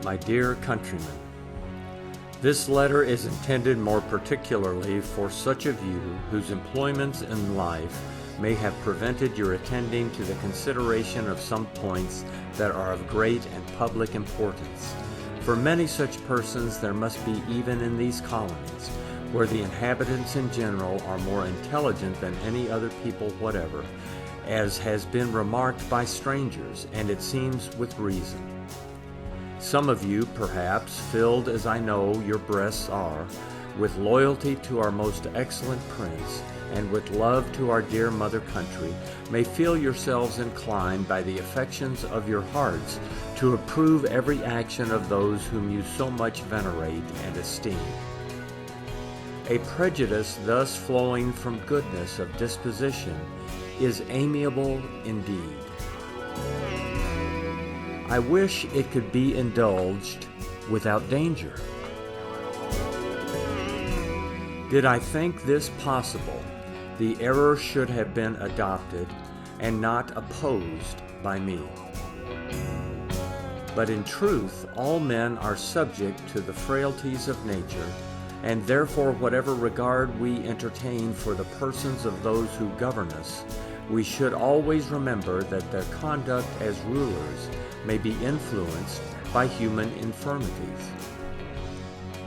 My dear countrymen, this letter is intended more particularly for such of you whose employments in life may have prevented your attending to the consideration of some points that are of great and public importance. For many such persons there must be even in these colonies, where the inhabitants in general are more intelligent than any other people whatever, as has been remarked by strangers, and it seems with reason. Some of you, perhaps, filled as I know your breasts are, with loyalty to our most excellent Prince, and with love to our dear mother country, may feel yourselves inclined by the affections of your hearts to approve every action of those whom you so much venerate and esteem. A prejudice thus flowing from goodness of disposition is amiable indeed. I wish it could be indulged without danger. Did I think this possible, the error should have been adopted and not opposed by me. But in truth, all men are subject to the frailties of nature, and therefore whatever regard we entertain for the persons of those who govern us, we should always remember that their conduct as rulers may be influenced by human infirmities.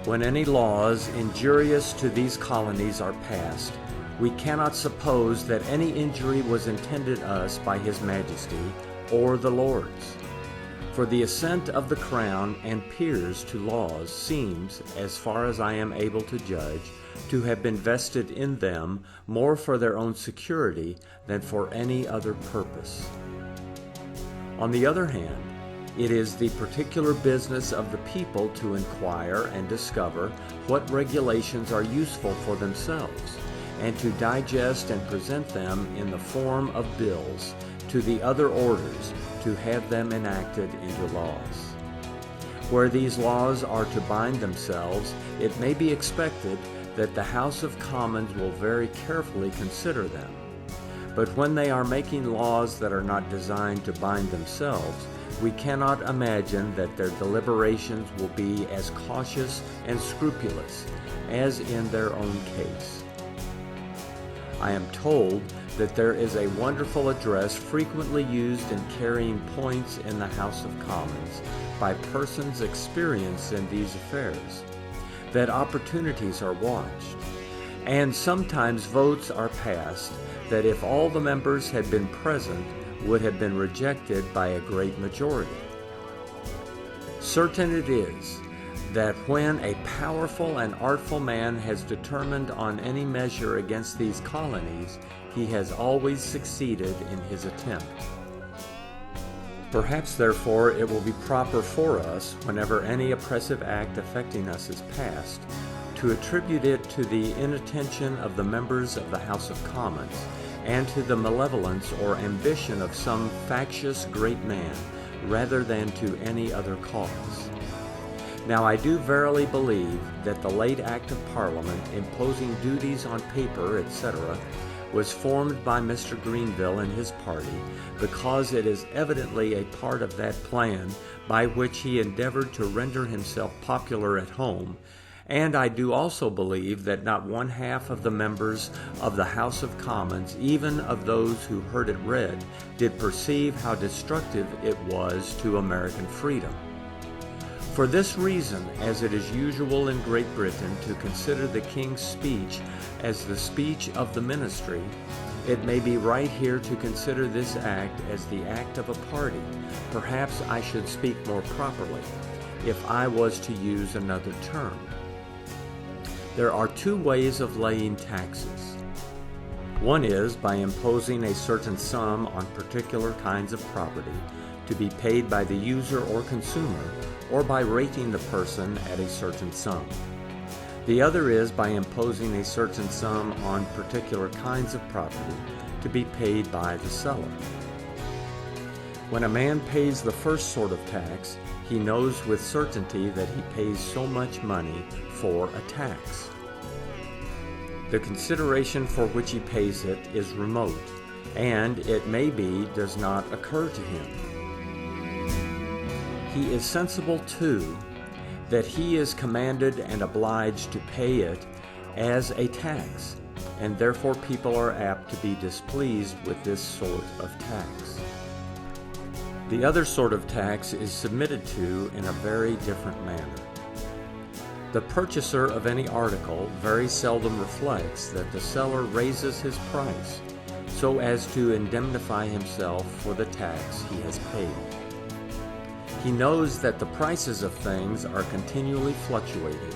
When any laws injurious to these colonies are passed, we cannot suppose that any injury was intended us by His Majesty or the Lords. For the assent of the Crown and peers to laws seems, as far as I am able to judge, to have been vested in them more for their own security than for any other purpose. On the other hand, it is the particular business of the people to inquire and discover what regulations are useful for themselves, and to digest and present them in the form of bills to the other orders to have them enacted into laws. Where these laws are to bind themselves, it may be expected that the House of Commons will very carefully consider them. But when they are making laws that are not designed to bind themselves, we cannot imagine that their deliberations will be as cautious and scrupulous as in their own case. I am told that there is a wonderful address frequently used in carrying points in the House of Commons by persons experienced in these affairs, that opportunities are watched, and sometimes votes are passed that if all the members had been present would have been rejected by a great majority. Certain it is that when a powerful and artful man has determined on any measure against these colonies, he has always succeeded in his attempt. Perhaps, therefore, it will be proper for us, whenever any oppressive act affecting us is passed, to attribute it to the inattention of the members of the House of Commons, and to the malevolence or ambition of some factious great man, rather than to any other cause. Now I do verily believe that the late Act of Parliament imposing duties on paper, etc., was formed by Mr. Greenville and his party, because it is evidently a part of that plan by which he endeavored to render himself popular at home, and I do also believe that not one half of the members of the House of Commons, even of those who heard it read, did perceive how destructive it was to American freedom. For this reason, as it is usual in Great Britain to consider the King's speech as the speech of the ministry, it may be right here to consider this act as the act of a party. Perhaps I should speak more properly, if I was to use another term. There are two ways of laying taxes. One is by imposing a certain sum on particular kinds of property to be paid by the user or consumer, or by rating the person at a certain sum. The other is by imposing a certain sum on particular kinds of property to be paid by the seller. When a man pays the first sort of tax, he knows with certainty that he pays so much money for a tax. The consideration for which he pays it is remote, and it may be does not occur to him. he is sensible too that he is commanded and obliged to pay it as a tax, and therefore people are apt to be displeased with this sort of tax. The other sort of tax is submitted to in a very different manner. The purchaser of any article very seldom reflects that the seller raises his price so as to indemnify himself for the tax he has paid. He knows that the prices of things are continually fluctuating,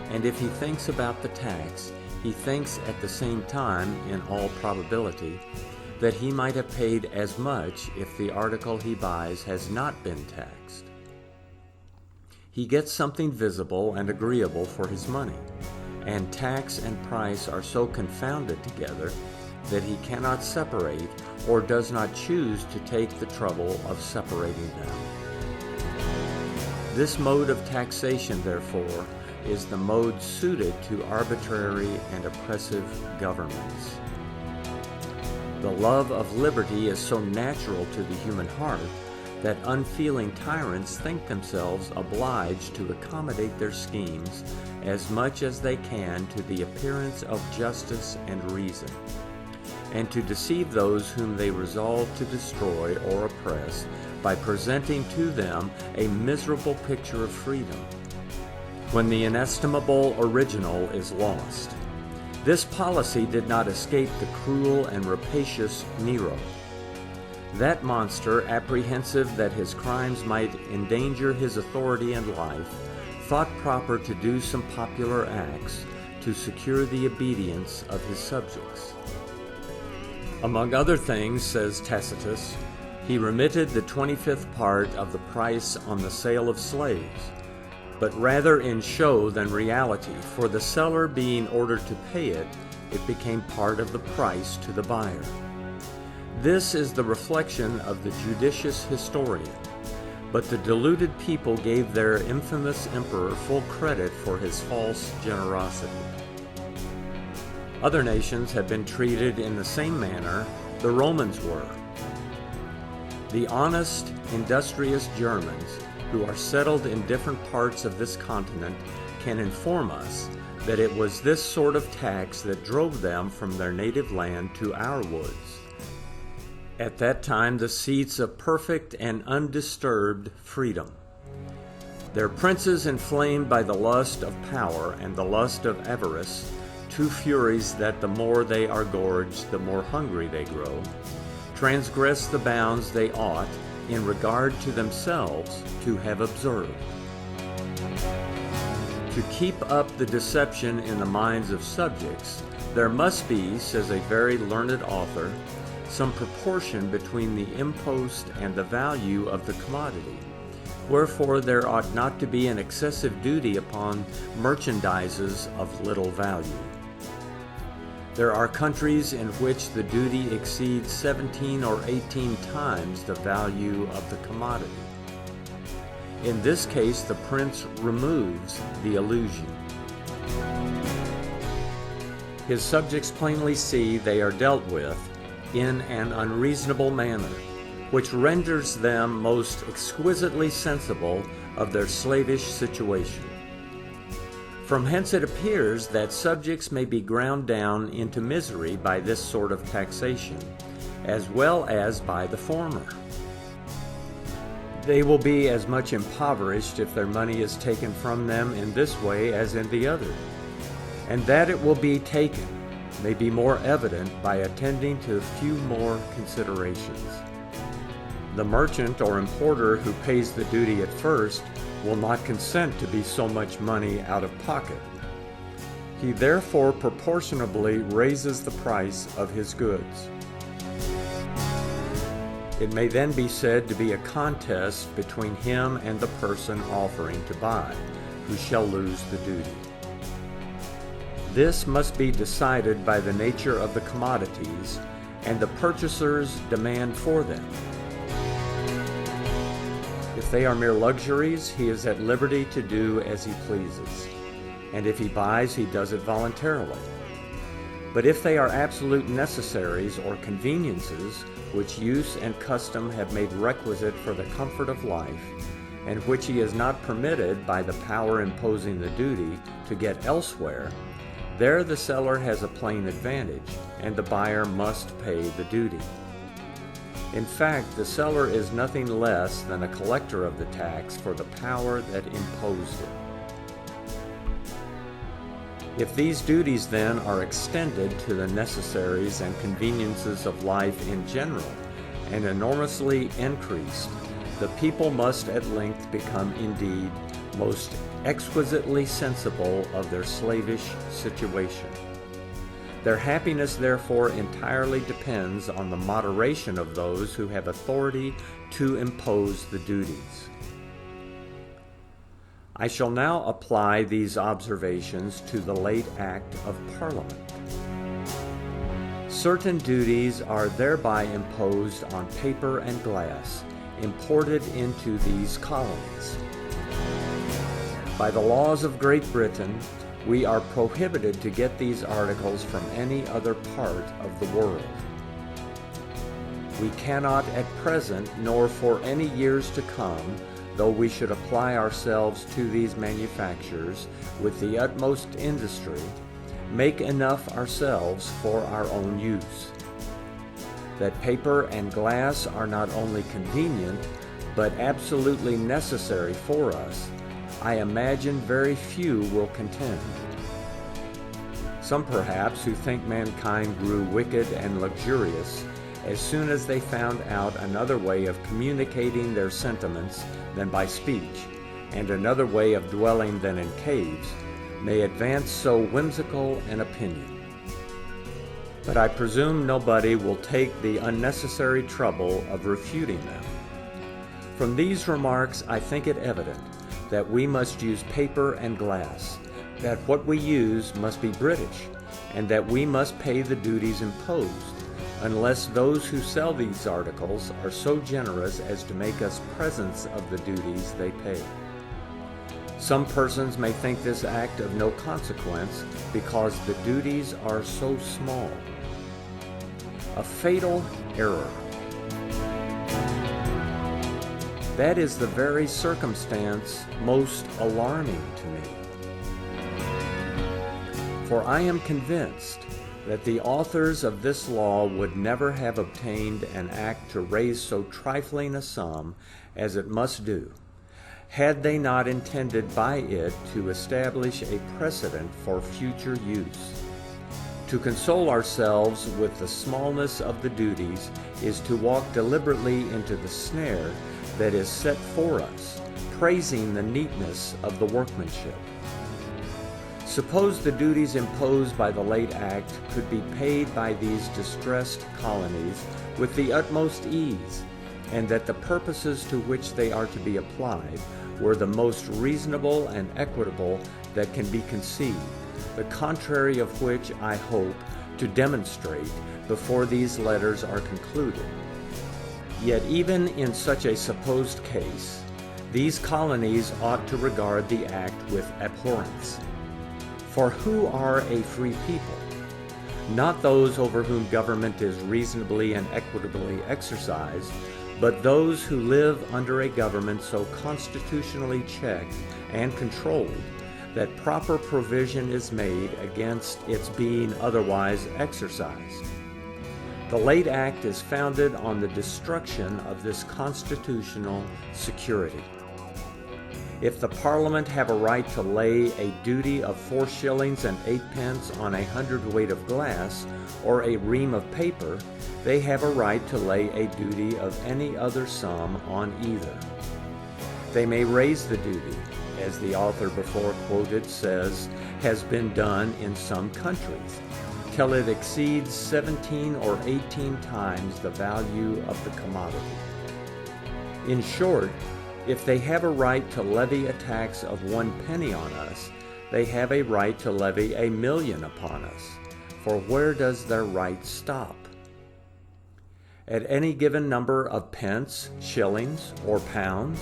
and if he thinks about the tax, he thinks at the same time, in all probability, that he might have paid as much if the article he buys has not been taxed. He gets something visible and agreeable for his money, and tax and price are so confounded together that he cannot separate or does not choose to take the trouble of separating them. This mode of taxation, therefore, is the mode suited to arbitrary and oppressive governments. The love of liberty is so natural to the human heart that unfeeling tyrants think themselves obliged to accommodate their schemes as much as they can to the appearance of justice and reason, and to deceive those whom they resolve to destroy or oppress by presenting to them a miserable picture of freedom, when the inestimable original is lost. This policy did not escape the cruel and rapacious Nero. That monster, apprehensive that his crimes might endanger his authority and life, thought proper to do some popular acts to secure the obedience of his subjects. Among other things, says Tacitus, he remitted the 25th part of the price on the sale of slaves, but rather in show than reality, for the seller being ordered to pay it, it became part of the price to the buyer. This is the reflection of the judicious historian, but the deluded people gave their infamous emperor full credit for his false generosity. Other nations have been treated in the same manner the Romans were. The honest, industrious Germans, who are settled in different parts of this continent, can inform us that it was this sort of tax that drove them from their native land to our woods. At that time, the seats of perfect and undisturbed freedom. Their princes, inflamed by the lust of power and the lust of avarice, two furies that the more they are gorged, the more hungry they grow, transgress the bounds they ought, in regard to themselves, to have observed. To keep up the deception in the minds of subjects, there must be, says a very learned author, some proportion between the impost and the value of the commodity. Wherefore there ought not to be an excessive duty upon merchandises of little value. There are countries in which the duty exceeds 17 or 18 times the value of the commodity. In this case, the prince removes the illusion. His subjects plainly see they are dealt with in an unreasonable manner, which renders them most exquisitely sensible of their slavish situation. From hence it appears that subjects may be ground down into misery by this sort of taxation, as well as by the former. They will be as much impoverished if their money is taken from them in this way as in the other, and that it will be taken may be more evident by attending to a few more considerations. The merchant or importer who pays the duty at first will not consent to be so much money out of pocket. He therefore proportionably raises the price of his goods. It may then be said to be a contest between him and the person offering to buy, who shall lose the duty. This must be decided by the nature of the commodities and the purchaser's demand for them. If they are mere luxuries, he is at liberty to do as he pleases, and if he buys, he does it voluntarily. But if they are absolute necessaries or conveniences which use and custom have made requisite for the comfort of life, and which he is not permitted by the power imposing the duty to get elsewhere, there the seller has a plain advantage, and the buyer must pay the duty. In fact, the seller is nothing less than a collector of the tax for the power that imposed it. If these duties then are extended to the necessaries and conveniences of life in general, and enormously increased, the people must at length become indeed most exquisitely sensible of their slavish situation. Their happiness therefore entirely depends on the moderation of those who have authority to impose the duties. I shall now apply these observations to the late Act of Parliament. Certain duties are thereby imposed on paper and glass, imported into these colonies. By the laws of Great Britain, we are prohibited to get these articles from any other part of the world. We cannot at present, nor for any years to come, though we should apply ourselves to these manufactures with the utmost industry, make enough ourselves for our own use. That paper and glass are not only convenient, but absolutely necessary for us, I imagine very few will contend. Some perhaps who think mankind grew wicked and luxurious as soon as they found out another way of communicating their sentiments than by speech, and another way of dwelling than in caves, may advance so whimsical an opinion. But I presume nobody will take the unnecessary trouble of refuting them. From these remarks I think it evident that we must use paper and glass, that what we use must be British, and that we must pay the duties imposed, unless those who sell these articles are so generous as to make us presents of the duties they pay. Some persons may think this act of no consequence because the duties are so small. A fatal error. That is the very circumstance most alarming to me. For I am convinced that the authors of this law would never have obtained an act to raise so trifling a sum as it must do, had they not intended by it to establish a precedent for future use. To console ourselves with the smallness of the duties is to walk deliberately into the snare that is set for us, praising the neatness of the workmanship. Suppose the duties imposed by the late act could be paid by these distressed colonies with the utmost ease, and that the purposes to which they are to be applied were the most reasonable and equitable that can be conceived, the contrary of which I hope to demonstrate before these letters are concluded. Yet even in such a supposed case, these colonies ought to regard the act with abhorrence. For who are a free people? Not those over whom government is reasonably and equitably exercised, but those who live under a government so constitutionally checked and controlled that proper provision is made against its being otherwise exercised. The late act is founded on the destruction of this constitutional security. If the Parliament have a right to lay a duty of 4 shillings and 8 pence on a hundredweight of glass or a ream of paper, they have a right to lay a duty of any other sum on either. They may raise the duty, as the author before quoted says has been done in some countries, till it exceeds 17 or 18 times the value of the commodity. In short, if they have a right to levy a tax of 1 penny on us, they have a right to levy 1,000,000 upon us. For where does their right stop? At any given number of pence, shillings, or pounds?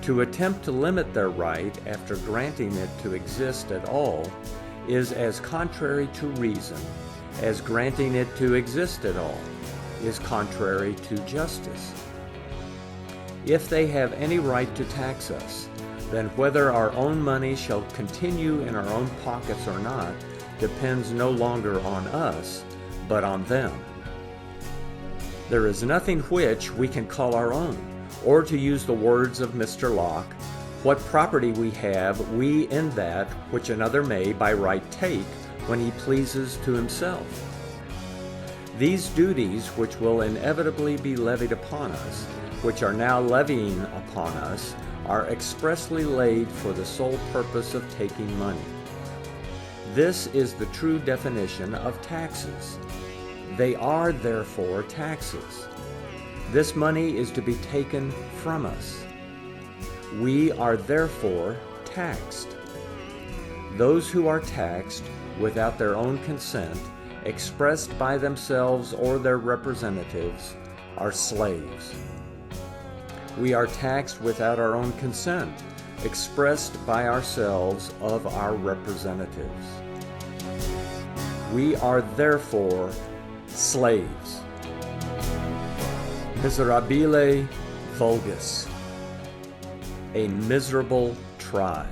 To attempt to limit their right after granting it to exist at all is as contrary to reason as granting it to exist at all is contrary to justice. if they have any right to tax us, then whether our own money shall continue in our own pockets or not depends no longer on us, but on them. There is nothing which we can call our own, or to use the words of Mr. Locke, what property we have, we in that which another may by right take when he pleases to himself. These duties which will inevitably be levied upon us, which are now levying upon us, are expressly laid for the sole purpose of taking money. This is the true definition of taxes. They are therefore taxes. This money is to be taken from us. We are therefore taxed. Those who are taxed without their own consent, expressed by themselves or their representatives, are slaves. We are taxed without our own consent, expressed by ourselves of our representatives. We are therefore slaves. Miserabile vulgus, a miserable tribe.